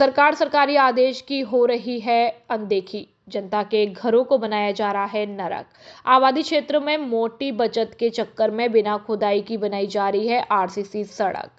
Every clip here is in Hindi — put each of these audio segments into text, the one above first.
सरकार सरकारी आदेश की हो रही है अनदेखी। जनता के घरों को बनाया जा रहा है नरक। आबादी क्षेत्र में मोटी बचत के चक्कर में बिना खुदाई की बनाई जा रही है आरसीसी सड़क।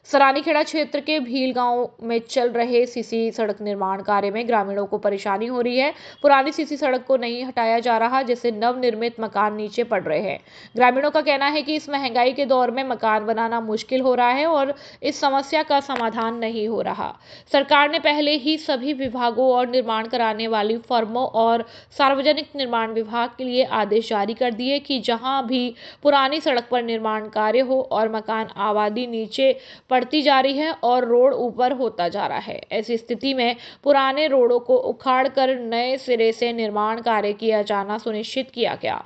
सरानीखेड़ा क्षेत्र के भील गांव में चल रहे सीसी सड़क निर्माण कार्य में ग्रामीणों को परेशानी हो रही है। पुरानी सीसी सड़क को नहीं हटाया जा रहा, जिससे नवनिर्मित मकान नीचे पड़ रहे हैं। ग्रामीणों का कहना है कि इस महंगाई के दौर में मकान बनाना मुश्किल हो रहा है और इस समस्या का समाधान नहीं हो रहा। सरकार ने पहले ही सभी विभागों और निर्माण कराने वाली फर्मों और सार्वजनिक निर्माण विभाग के लिए आदेश जारी कर दिए कि जहां भी पुरानी सड़क पर निर्माण कार्य हो और मकान आबादी नीचे पड़ती जा रही है और रोड ऊपर होता जा रहा है, ऐसी स्थिति में पुराने रोडों को उखाड़कर नए सिरे से निर्माण कार्य किया जाना सुनिश्चित किया गया।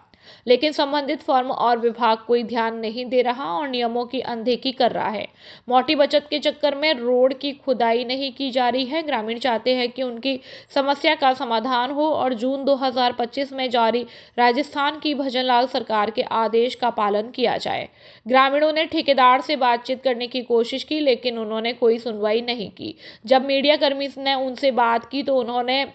लेकिन संबंधित फर्म और विभाग कोई ध्यान नहीं दे रहा और नियमों की अनदेखी कर रहा है। मोटी बचत के चक्कर में रोड की खुदाई नहीं की जा रही है। ग्रामीण चाहते हैं कि उनकी समस्या का समाधान हो और जून 2025 में जारी राजस्थान की भजनलाल सरकार के आदेश का पालन किया जाए। ग्रामीणों ने ठेकेदार से बातचीत करने की कोशिश की, लेकिन उन्होंने कोई सुनवाई नहीं की। जब मीडिया कर्मी ने उनसे बात की तो उन्होंने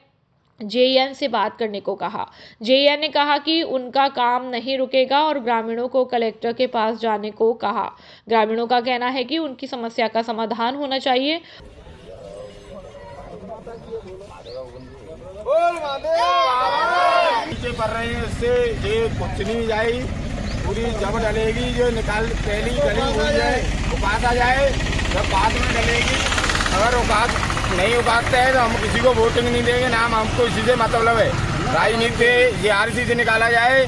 जेईएन से बात करने को कहा। जेईएन ने कहा कि उनका काम नहीं रुकेगा और ग्रामीणों को कलेक्टर के पास जाने को कहा। ग्रामीणों का कहना है कि उनकी समस्या का समाधान होना चाहिए। नीचे पड़ रहे हैं, इससे ये कुछ नहीं जाएगी। पूरी जब डलेगी जो निकाल पहली गली हुई है उकात आ जाए, जब बाद में डलेगी। अगर उकात नहीं उगाते हैं तो हम किसी को वोटिंग नहीं देंगे, ना हमको इसी से मतलब है। राजनीति से ये आरसीसी निकाला जाए।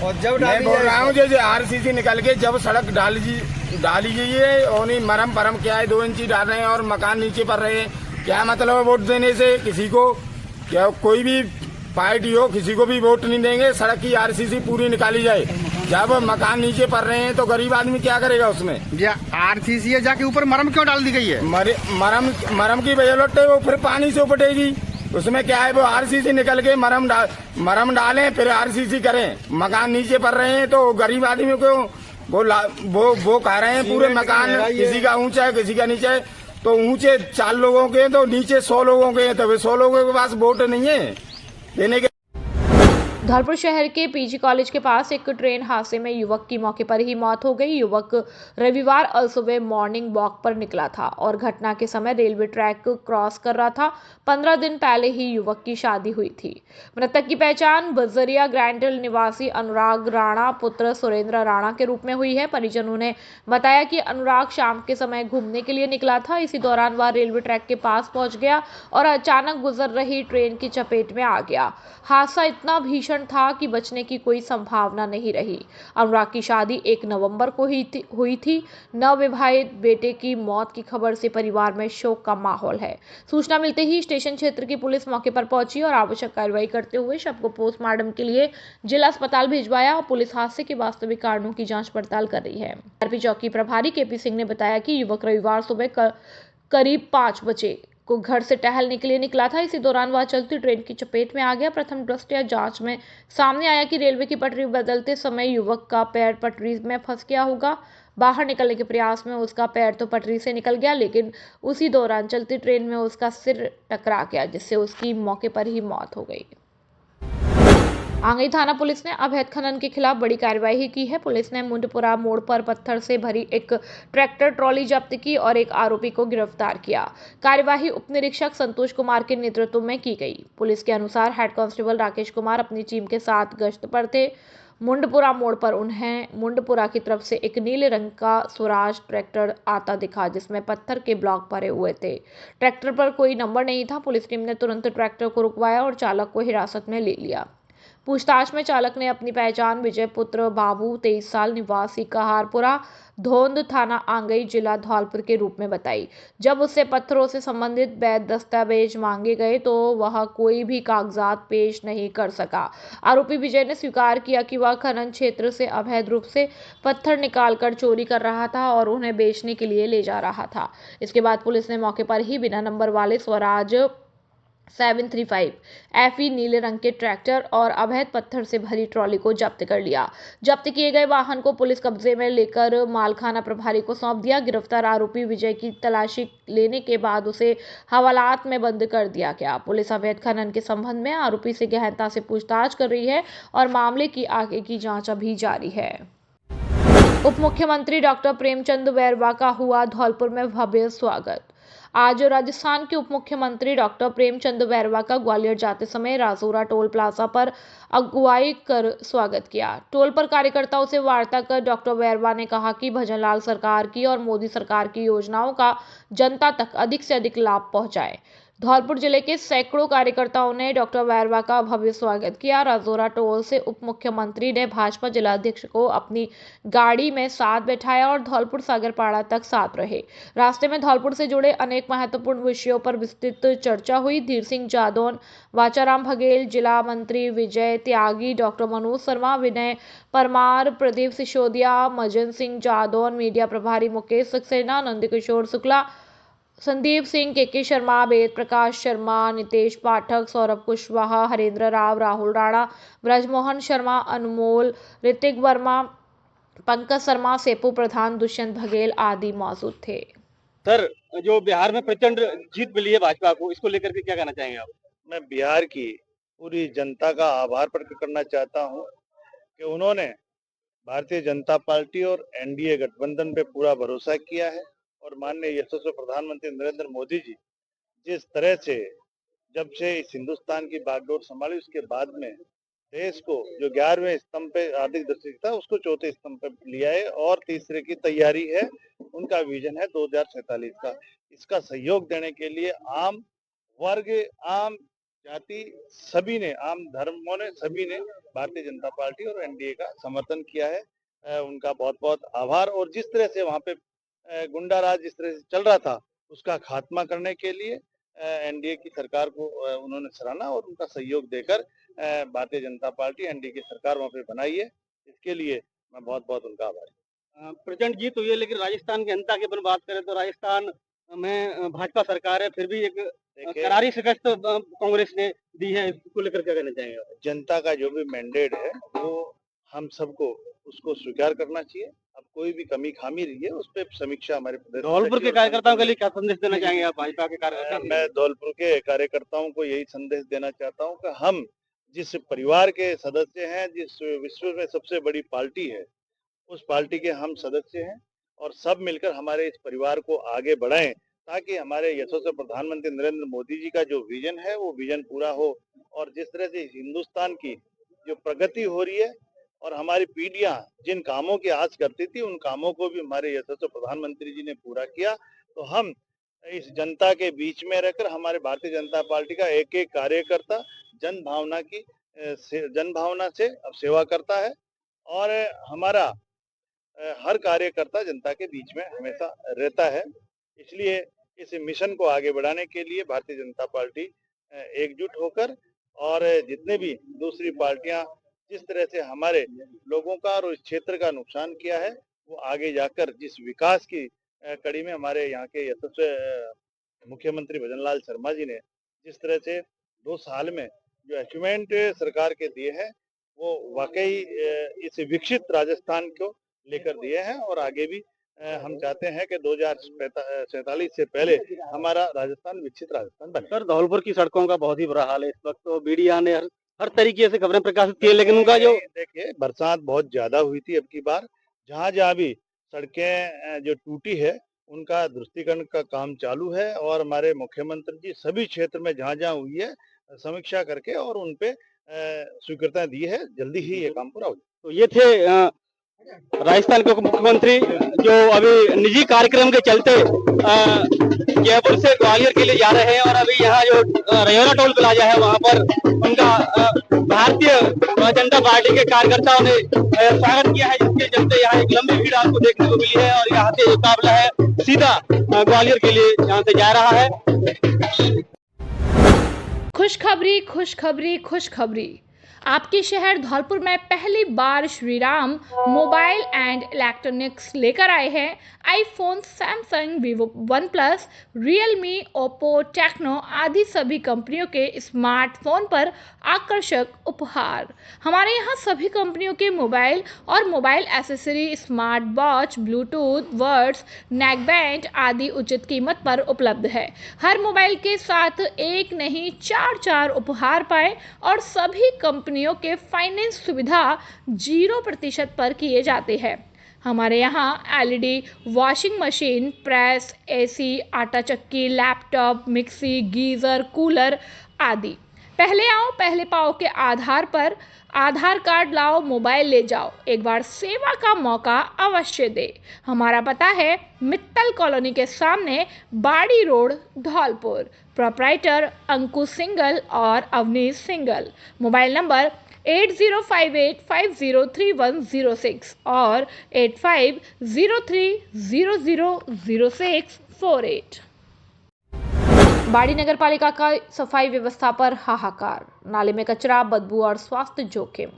और जब मैं बोल रहा हूँ जो आरसीसी निकल के जब सड़क डाली गई है और नहीं मरम परम क्या है, 2 इंची डाल रहे हैं और मकान नीचे पड़ रहे हैं। क्या मतलब है वोट देने से? किसी को क्या कोई भी पार्टी हो किसी को भी वोट नहीं देंगे। सड़क की आरसीसी पूरी निकाली जाए। जब मकान नीचे पड़ रहे हैं तो गरीब आदमी क्या करेगा उसमें? आरसीसी जाके ऊपर मरम क्यों डाल दी गई है? मरम की वजह लौटे वो फिर पानी से उपटेगी। उसमें क्या है, वो आरसीसी निकल के मरम डालें फिर आरसीसी करें। मकान नीचे पड़ रहे हैं तो गरीब आदमी को वो कह रहे हैं पूरे मकान, किसी का ऊंचा है किसी का नीचा है। तो ऊंचे 4 लोगों के तो नीचे 100 लोगों के, तो 100 लोगों के पास वोट नहीं है देने के। धौलपुर शहर के पीजी कॉलेज के पास एक ट्रेन हादसे में युवक की मौके पर ही मौत हो गई। युवक रविवार सुबह मॉर्निंग वॉक पर निकला था और घटना के समय रेलवे ट्रैक क्रॉस कर रहा था। 15 दिन पहले ही युवक की शादी हुई थी। मृतक की पहचान बजरिया ग्रैंडल निवासी अनुराग राणा पुत्र सुरेंद्र राणा के रूप में हुई है। परिजनों ने बताया कि अनुराग शाम के समय घूमने के लिए निकला था। इसी दौरान वह रेलवे ट्रैक के पास पहुंच गया और अचानक गुजर रही ट्रेन की चपेट में आ गया। हादसा इतना भीषण था कि बचने की कोई संभावना नहीं रही। अनुराग की शादी 1 नवंबर को हुई थी। नवविवाहित बेटे की मौत की खबर से परिवार में शोक का माहौल है। सूचना मिलते ही स्टेशन क्षेत्र की पुलिस मौके पर पहुंची और आवश्यक कार्रवाई करते हुए शव को पोस्टमार्टम के लिए जिला अस्पताल भिजवाया और पुलिस हादसे के वास्तविक कारणों की जांच पड़ताल कर रही है। आरपी चौकी प्रभारी केपी सिंह ने बताया कि युवक रविवार सुबह करीब 5 बजे को घर से टहलने के लिए निकला था। इसी दौरान वह चलती ट्रेन की चपेट में आ गया। प्रथम दृष्टया जांच में सामने आया कि रेलवे की पटरी बदलते समय युवक का पैर पटरी में फंस गया होगा। बाहर निकलने के प्रयास में उसका पैर तो पटरी से निकल गया, लेकिन उसी दौरान चलती ट्रेन में उसका सिर टकरा गया, जिससे उसकी मौके पर ही मौत हो गई। आंगई थाना पुलिस ने अवैध खनन के खिलाफ बड़ी कार्यवाही की है। पुलिस ने मुंडपुरा मोड़ पर पत्थर से भरी एक ट्रैक्टर ट्रॉली जब्त की और एक आरोपी को गिरफ्तार किया। कार्यवाही उप निरीक्षक संतोष कुमार के नेतृत्व में की गई। पुलिस के अनुसार हेड कांस्टेबल राकेश कुमार अपनी टीम के साथ गश्त पर थे। मुंडपुरा मोड़ पर उन्हें मुंडपुरा की तरफ से एक नीले रंग का स्वराज ट्रैक्टर आता दिखा, जिसमें पत्थर के ब्लॉक भरे हुए थे। ट्रैक्टर पर कोई नंबर नहीं था। पुलिस टीम ने तुरंत ट्रैक्टर को रुकवाया और चालक को हिरासत में ले लिया। पूछताछ में चालक ने अपनी पहचान विजय पुत्र बाबू 23 साल निवासी कहारपुरा धोंद थाना आंगई जिला धौलपुर के रूप में बताई। जब उससे पत्थरों से संबंधित वैध दस्तावेज मांगे गए तो वह कोई भी कागजात पेश नहीं कर सका। आरोपी विजय ने स्वीकार किया कि वह खनन क्षेत्र से अवैध रूप से पत्थर निकालकर चोरी कर रहा था और उन्हें बेचने के लिए ले जा रहा था। इसके बाद पुलिस ने मौके पर ही बिना नंबर वाले स्वराज 735 FE नीले रंग के ट्रैक्टर और अवैध पत्थर से भरी ट्रॉली को जब्त कर लिया। जब्त किए गए वाहन को पुलिस कब्जे में लेकर मालखाना प्रभारी को सौंप दिया। गिरफ्तार आरोपी विजय की तलाशी लेने के बाद उसे हवालात में बंद कर दिया गया। पुलिस अवैध खनन के संबंध में आरोपी से गहनता से पूछताछ कर रही है और मामले की आगे की जांच अभी जारी है। उप मुख्यमंत्री डॉक्टर प्रेमचंद बैरवा का हुआ धौलपुर में भव्य स्वागत। आज राजस्थान के उप मुख्यमंत्री डॉक्टर प्रेमचंद बैरवा का ग्वालियर जाते समय राजौरा टोल प्लाजा पर अगुवाई कर स्वागत किया। टोल पर कार्यकर्ताओं से वार्ता कर डॉक्टर बैरवा ने कहा कि भजनलाल सरकार की और मोदी सरकार की योजनाओं का जनता तक अधिक से अधिक लाभ पहुंचाए। धौलपुर जिले के सैकड़ों कार्यकर्ताओं ने डॉक्टर बैरवा का भव्य स्वागत किया। राजौरा टोल से उप मुख्यमंत्री ने भाजपा जिलाध्यक्ष को अपनी गाड़ी में साथ बैठाया और धौलपुर सागरपाड़ा तक साथ रहे। रास्ते में धौलपुर से जुड़े अनेक महत्वपूर्ण विषयों पर विस्तृत चर्चा हुई। धीर सिंह जादौन, वाचाराम बघेल, जिला मंत्री विजय त्यागी, डॉक्टर मनोज शर्मा, विनय परमार, प्रदीप सिसोदिया, मजन सिंह जादौन, मीडिया प्रभारी मुकेश सक्सेना, नंदकिशोर शुक्ला, संदीप सिंह, के शर्मा, वेद प्रकाश शर्मा, नितेश पाठक, सौरभ कुशवाहा, हरेंद्र राव, राहुल राणा, ब्रजमोहन शर्मा, अनमोल, ऋतिक वर्मा, पंकज शर्मा, सेपू प्रधान, दुष्यंत बघेल आदि मौजूद थे। सर, जो बिहार में प्रचंड जीत मिली है भाजपा को, इसको लेकर के क्या कहना चाहेंगे आप? मैं बिहार की पूरी जनता का आभार प्रकट करना चाहता हूं कि उन्होंने भारतीय जनता पार्टी और एनडीए गठबंधन पे पूरा भरोसा किया है और माननीय यशस्वी प्रधानमंत्री नरेंद्र मोदी जी जिस तरह से जब से इस हिंदुस्तान की बागडोर संभाली उसके बाद में देश को जो 11वें स्तंभ पे आर्थिक दृष्टि था उसको चौथे स्तंभ पे लिया है और तीसरे की तैयारी है। उनका विजन है 2047 का। इसका सहयोग देने के लिए आम वर्ग, आम जाति सभी ने, आम धर्मों ने, सभी ने भारतीय जनता पार्टी और एनडीए का समर्थन किया है। उनका बहुत बहुत आभार। और जिस तरह से वहाँ पे गुंडा राज जिस तरह से चल रहा था उसका खात्मा करने के लिए एनडीए की सरकार को उन्होंने सराहना और उनका सहयोग देकर भारतीय जनता पार्टी एनडीए की सरकार वहाँ पे बनाई है। इसके लिए मैं बहुत बहुत उनका आभारी। प्रचंड जीत हुई है, लेकिन राजस्थान की जनता की अपन बात करें तो राजस्थान में भाजपा सरकार है, फिर भी एक करारी शिकस्त कांग्रेस ने दी है। इसको लेकर क्या कहना चाहेंगे आप? जनता का जो भी मैंडेट है वो हम सबको उसको स्वीकार करना चाहिए। अब कोई भी कमी खामी रही है उस पर समीक्षा हमारे प्रदेश धौलपुर के कार्यकर्ताओं के लिए क्या संदेश देना चाहेंगे आप भाजपा के कार्यकर्ताओं? मैं धौलपुर के कार्यकर्ताओं को यही संदेश देना चाहता हूं कि हम जिस परिवार के सदस्य हैं, जिस विश्व में सबसे बड़ी पार्टी है, उस पार्टी के हम सदस्य हैं और सब मिलकर हमारे इस परिवार को आगे बढ़ाएं ताकि हमारे यशस्वी प्रधानमंत्री नरेंद्र मोदी जी का जो विजन है वो विजन पूरा हो। और जिस तरह से हिंदुस्तान की जो प्रगति हो रही है और हमारी पीढ़ियां जिन कामों की आस करती थी उन कामों को भी हमारे यशस्वी प्रधानमंत्री जी ने पूरा किया। तो हम इस जनता के बीच में रहकर हमारे भारतीय जनता पार्टी का एक एक कार्यकर्ता जन भावना से अब सेवा करता है और हमारा हर कार्यकर्ता जनता के बीच में हमेशा रहता है। इसलिए इस मिशन को आगे बढ़ाने के लिए भारतीय जनता पार्टी एकजुट होकर और जितने भी दूसरी पार्टियां जिस तरह से हमारे लोगों का और इस क्षेत्र का नुकसान किया है वो आगे जाकर जिस विकास की कड़ी में हमारे यहाँ के यशस्वी मुख्यमंत्री भजनलाल शर्मा जी ने जिस तरह से 2 साल में जो अचीवमेंट सरकार के दिए हैं वो वाकई इस विकसित राजस्थान को लेकर दिए हैं और आगे भी हम चाहते हैं कि 2047 से पहले हमारा राजस्थान विकसित राजस्थान बने। सर, धौलपुर की सड़कों का बहुत ही बुरा हाल है इस वक्त। तो मीडिया ने हर तरीके से खबरें प्रकाशित की है, लेकिन उनका जो देखिए बरसात बहुत ज्यादा हुई थी अब की बार। जहाँ भी सड़कें जो टूटी है उनका दृष्टिकरण का काम चालू है और हमारे मुख्यमंत्री जी सभी क्षेत्र में जहाँ हुई है समीक्षा करके और उन पे स्वीकृति दी है। जल्दी ही ये काम पूरा हो जाए। तो ये थे राजस्थान के मुख्यमंत्री जो अभी निजी कार्यक्रम के चलते जयपुर से ग्वालियर के लिए जा रहे हैं और अभी यहाँ जो रजौरा टोल प्लाजा है वहाँ पर उनका भारतीय जनता पार्टी के कार्यकर्ताओं ने स्वागत किया है, जिसके चलते यहाँ एक लंबी भीड़ आपको देखने को मिली है और यहाँ से जो काफिला है सीधा ग्वालियर के लिए यहाँ से जा रहा है। खुशखबरी खुशखबरी खुशखबरी। आपके शहर धौलपुर में पहली बार श्रीराम मोबाइल एंड इलेक्ट्रॉनिक्स लेकर आए हैं iPhone, Samsung, Vivo, OnePlus, Realme, Oppo, Tecno आदि सभी कंपनियों के स्मार्टफोन पर आकर्षक उपहार। हमारे यहाँ सभी कंपनियों के मोबाइल और mobile accessory, smart watch, Bluetooth, words, neck band आदि उचित कीमत पर उपलब्ध है। हर मोबाइल के साथ एक नहीं 4 उपहार पाएं और सभी कंपनियों के फाइनेंस सुविधा 0% पर किए जाते हैं। हमारे यहाँ LED washing machine, press, AC, आटा चक्की, लैपटॉप, मिक्सी, गीजर, कूलर आदि। पहले आओ पहले पाओ के आधार पर आधार कार्ड लाओ, मोबाइल ले जाओ, एक बार सेवा का मौका अवश्य दे। हमारा पता है मित्तल कॉलोनी के सामने, बाड़ी रोड, धौलपुर। प्रोप्राइटर अंकुश सिंगल और अवनीश सिंगल। मोबाइल नंबर 8058503106 और 8503000648। बाड़ी नगर पालिका का सफाई व्यवस्था पर हाहाकार, नाले में कचरा, बदबू और स्वास्थ्य जोखिम।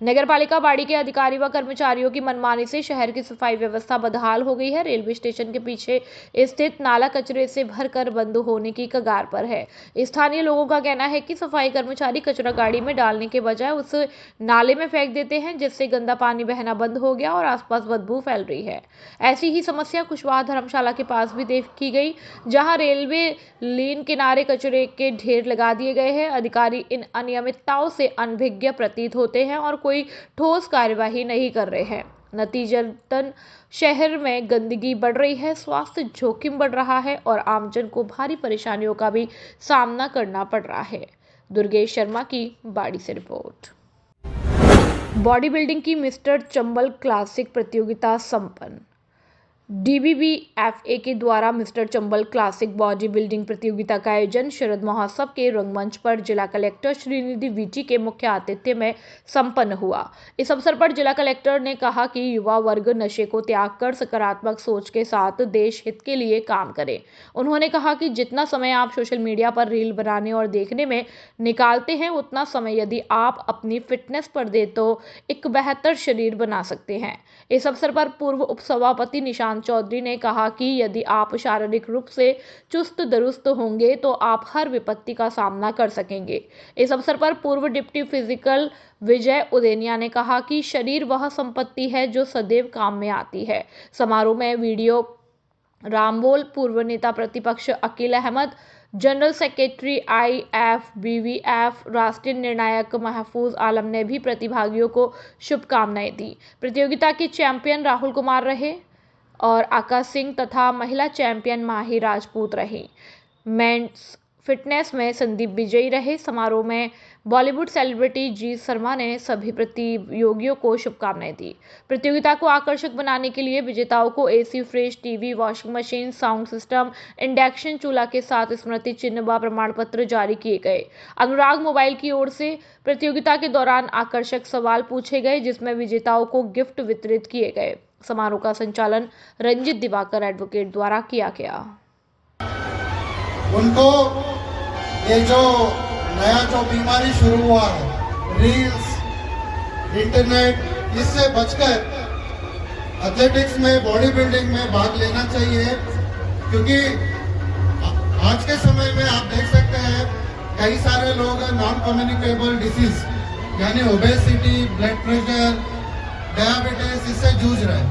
नगर पालिका बाड़ी के अधिकारी व कर्मचारियों की मनमानी से शहर की सफाई व्यवस्था बदहाल हो गई है। रेलवे स्टेशन के पीछे स्थित नाला कचरे से भरकर बंद होने की कगार पर है। स्थानीय लोगों का कहना है कि सफाई कर्मचारी कचरा गाड़ी में डालने के बजाय उस नाले में फेंक देते हैं, जिससे गंदा पानी बहना बंद हो गया और आसपास बदबू फैल रही है। ऐसी ही समस्या कुशवाहा धर्मशाला के पास भी देखी गई, जहाँ रेलवे लेन किनारे कचरे के ढेर लगा दिए गए हैं। अधिकारी इन अनियमितताओं से अनभिज्ञ प्रतीत होते हैं और कोई ठोस कार्यवाही नहीं कर रहे हैं। नतीजतन शहर में गंदगी बढ़ रही है, स्वास्थ्य जोखिम बढ़ रहा है और आमजन को भारी परेशानियों का भी सामना करना पड़ रहा है। दुर्गेश शर्मा की बाड़ी से रिपोर्ट। बॉडी बिल्डिंग की मिस्टर चंबल क्लासिक प्रतियोगिता संपन्न। DBBFA के द्वारा mister Chambal classic body building प्रतियोगिता का आयोजन शरद महोत्सव के रंगमंच पर जिला कलेक्टर श्रीनिधि VT के मुख्य आतिथ्य में संपन्न हुआ। इस अवसर पर जिला कलेक्टर ने कहा कि युवा वर्ग नशे को त्याग कर सकारात्मक सोच के साथ देश हित के लिए काम करे। उन्होंने कहा कि जितना समय आप सोशल मीडिया पर रील बनाने और देखने में निकालते हैं, उतना समय यदि आप अपनी फिटनेस पर दे तो एक बेहतर शरीर बना सकते हैं। इस अवसर पर पूर्व उपसभापति निशांत चौधरी ने कहा कि यदि आप शारीरिक रूप से चुस्त दुरुस्त होंगे तो आप हर विपत्ति का सामना कर सकेंगे। इस अवसर पर पूर्व डिप्टी फिजिकल विजय उदेनिया ने कहा कि शरीर वह संपत्ति है जो सदैव काम में आती है। समारोह में वीडियो रामबोल, पूर्व नेता प्रतिपक्ष Aqeel Ahmad, general secretary IFBVF राष्ट्रीय निर्णायक महफूज आलम ने भी प्रतिभागियों को शुभकामनाएं दी। प्रतियोगिता के चैंपियन राहुल कुमार रहे और आकाश सिंह तथा महिला चैंपियन माही राजपूत रही। मेंस फिटनेस में संदीप विजयी रहे। समारोह में बॉलीवुड सेलिब्रिटी जी शर्मा ने सभी प्रतियोगियों को शुभकामनाएं दी। प्रतियोगिता को आकर्षक बनाने के लिए विजेताओं को AC, fridge, TV, washing machine, sound system, induction चूल्हा के साथ स्मृति चिन्ह व प्रमाण पत्र जारी किए गए। अनुराग मोबाइल की ओर से प्रतियोगिता के दौरान आकर्षक सवाल पूछे गए, जिसमें विजेताओं को गिफ्ट वितरित किए गए। समारोह का संचालन रंजित दिवाकर एडवोकेट द्वारा किया गया। उनको ये जो नया बीमारी शुरू हुआ है, रील्स, इंटरनेट, इससे बचकर एथलेटिक्स में, बॉडी बिल्डिंग में भाग लेना चाहिए, क्योंकि आज के समय में आप देख सकते हैं कई सारे लोग नॉन कम्युनिकेबल डिसीज यानी ओबेसिटी, ब्लड प्रेशर, डायबिटीज इससे जूझ रहे हैं।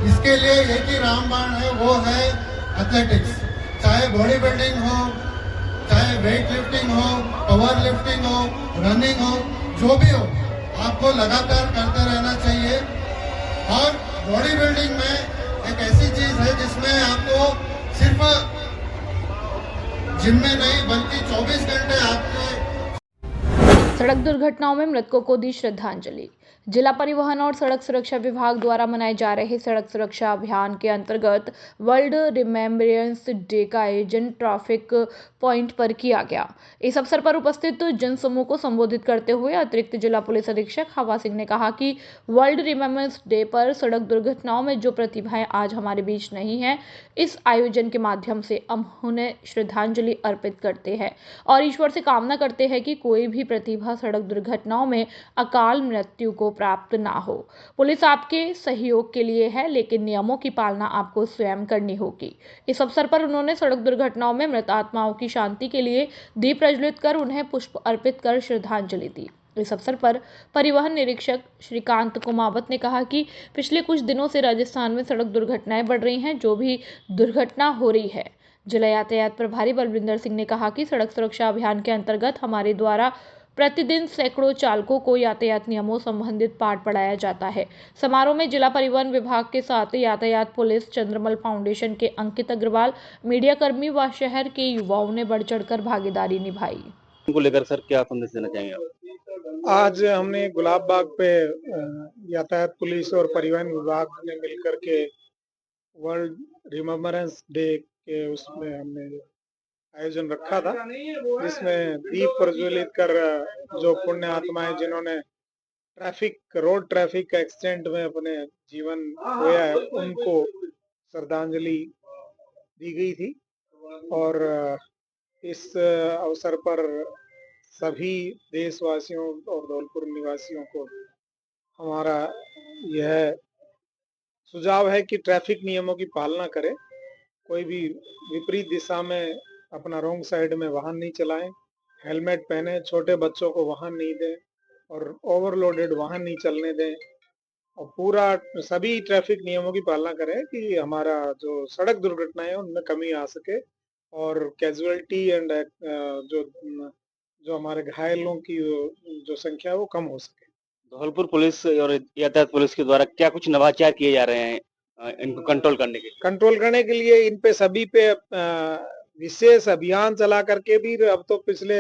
इसके लिए एक ही रामबाण है, वो है एथलेटिक्स। चाहे बॉडी बिल्डिंग हो, चाहे वेट लिफ्टिंग हो, पावर लिफ्टिंग हो, रनिंग हो, जो भी हो, आपको लगातार करते रहना चाहिए। और बॉडी बिल्डिंग में एक ऐसी चीज है जिसमें आपको सिर्फ जिम में नहीं बल्कि 24 घंटे आपके। सड़क दुर्घटनाओं में मृतकों को दी श्रद्धांजलि। जिला परिवहन और सड़क सुरक्षा विभाग द्वारा मनाए जा रहे सड़क सुरक्षा अभियान के अंतर्गत वर्ल्ड रिमेम्बरेंस डे का आयोजन ट्रैफिक पॉइंट पर किया गया। इस अवसर पर उपस्थित जनसमूह को संबोधित करते हुए अतिरिक्त जिला पुलिस अधीक्षक हवा सिंह ने कहा कि वर्ल्ड रिमेम्बरेंस डे पर सड़क दुर्घटनाओं में जो प्रतिभाएं आज हमारे बीच नहीं है, इस आयोजन के माध्यम से हम उन्हें श्रद्धांजलि अर्पित करते हैं और ईश्वर से कामना करते हैं कि कोई भी प्रतिभा सड़क दुर्घटनाओं में अकाल मृत्यु को प्राप्त ना हो। पुलिस आपके सहयोग के लिए है, लेकिन नियमों की पालना आपको स्वयं करनी होगी। इस अवसर पर उन्होंने सड़क दुर्घटनाओं में मृत आत्माओं की शांति के लिए दीप प्रज्वलित कर उन्हें पुष्प अर्पित कर श्रद्धांजलि दी। इस अवसर पर परिवहन निरीक्षक श्रीकांत कुमावत ने कहा कि पिछले कुछ दिनों से राजस्थान में सड़क दुर्घटनाएं बढ़ रही हैं। जो भी दुर्घटना हो रही है, जिला यातायात प्रभारी बलविंदर सिंह ने कहा कि सड़क सुरक्षा अभियान के अंतर्गत हमारे द्वारा प्रतिदिन सैकड़ों चालकों को यातायात नियमों संबंधित पाठ पढ़ाया जाता है। समारोह में जिला परिवहन विभाग के साथ यातायात पुलिस, चंद्रमल फाउंडेशन के अंकित अग्रवाल, मीडिया कर्मी व शहर के युवाओं ने बढ़ चढ़कर भागीदारी निभाई। उनको लेकर सर क्या संदेश देना चाहेंगे आप? आज हमने गुलाब बाग पे यातायात पुलिस और परिवहन विभाग ने मिलकर के वर्ल्ड रिमेम्बरेंस डे के उसमें हमने आयोजन रखा था, जिसमें दीप प्रज्वलित कर जो पुण्य आत्माएं जिन्होंने रोड ट्रैफिक एक्सीडेंट में अपने जीवन खोया है, उनको श्रद्धांजलि दी गई थी। और इस अवसर पर सभी देशवासियों और धौलपुर निवासियों को हमारा यह सुझाव है कि ट्रैफिक नियमों की पालना करें। कोई भी विपरीत दिशा में अपना रॉन्ग साइड में वाहन नहीं चलाएं, हेलमेट पहने, छोटे बच्चों को वाहन नहीं दें और ओवरलोडेड वाहन नहीं चलने दें और पूरा सभी ट्रैफिक नियमों की पालना करें कि हमारा जो सड़क दुर्घटनाएं हैं उनमें कमी आ सके और कैजुअलिटी एंड जो हमारे घायलों की जो संख्या है वो कम हो सके। धौलपुर पुलिस और यातायात पुलिस के द्वारा क्या कुछ नवाचार किए जा रहे हैं इनको कंट्रोल करने के लिए? इन पे सभी पे विशेष अभियान चला करके भी अब तो पिछले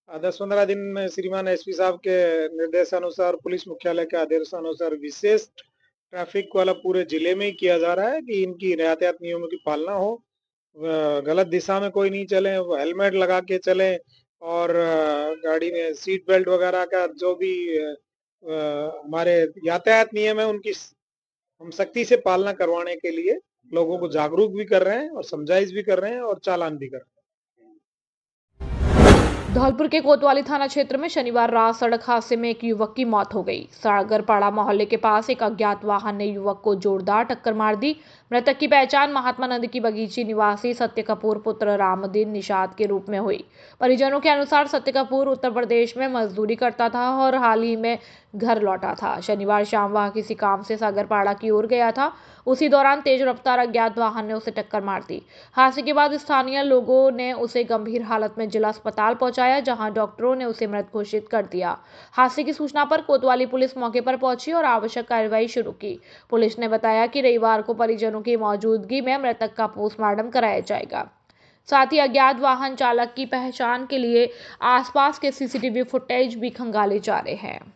10-15 दिन में श्रीमान एसपी साहब के निर्देशानुसार, पुलिस मुख्यालय के आदेशानुसार विशेष ट्रैफिक वाला पूरे जिले में ही किया जा रहा है कि इनकी यातायात नियमों की पालना हो, गलत दिशा में कोई नहीं चले, हेलमेट लगा के चले और गाड़ी में सीट बेल्ट वगैरह का जो भी हमारे यातायात नियम है उनकी हम सख्ती से पालना करवाने के लिए लोगों को जागरूक भी कर रहे हैं और समझाइश भी कर रहे हैं और चालान भी कर रहे हैं। धौलपुर के कोतवाली थाना क्षेत्र में शनिवार रात सड़क हादसे में एक युवक की मौत हो गई। सागरपाड़ा मोहल्ले के पास एक अज्ञात वाहन ने युवक को जोरदार टक्कर मार दी। मृतक की पहचान महात्मा नंद की बगीची निवासी सत्य कपूर पुत्र रामदीन निषाद के रूप में हुई। परिजनों के अनुसार सत्य कपूर उत्तर प्रदेश में मजदूरी करता था और हाल ही में घर लौटा था। शनिवार शाम वह किसी काम से सागरपाड़ा की ओर गया था। उसी दौरान तेज रफ्तार अज्ञात वाहन ने उसे टक्कर मार दी। हादसे के बाद स्थानीय लोगों ने उसे गंभीर हालत में जिला अस्पताल पहुंचाया, जहां डॉक्टरों ने उसे मृत घोषित कर दिया। हादसे की सूचना पर कोतवाली पुलिस मौके पर पहुंची और आवश्यक कार्रवाई शुरू की। पुलिस ने बताया कि रविवार को परिजनों की मौजूदगी में मृतक का पोस्टमार्टम कराया जाएगा। साथ ही अज्ञात वाहन चालक की पहचान के लिए आसपास के सीसीटीवी फुटेज भी खंगाले जा रहे हैं।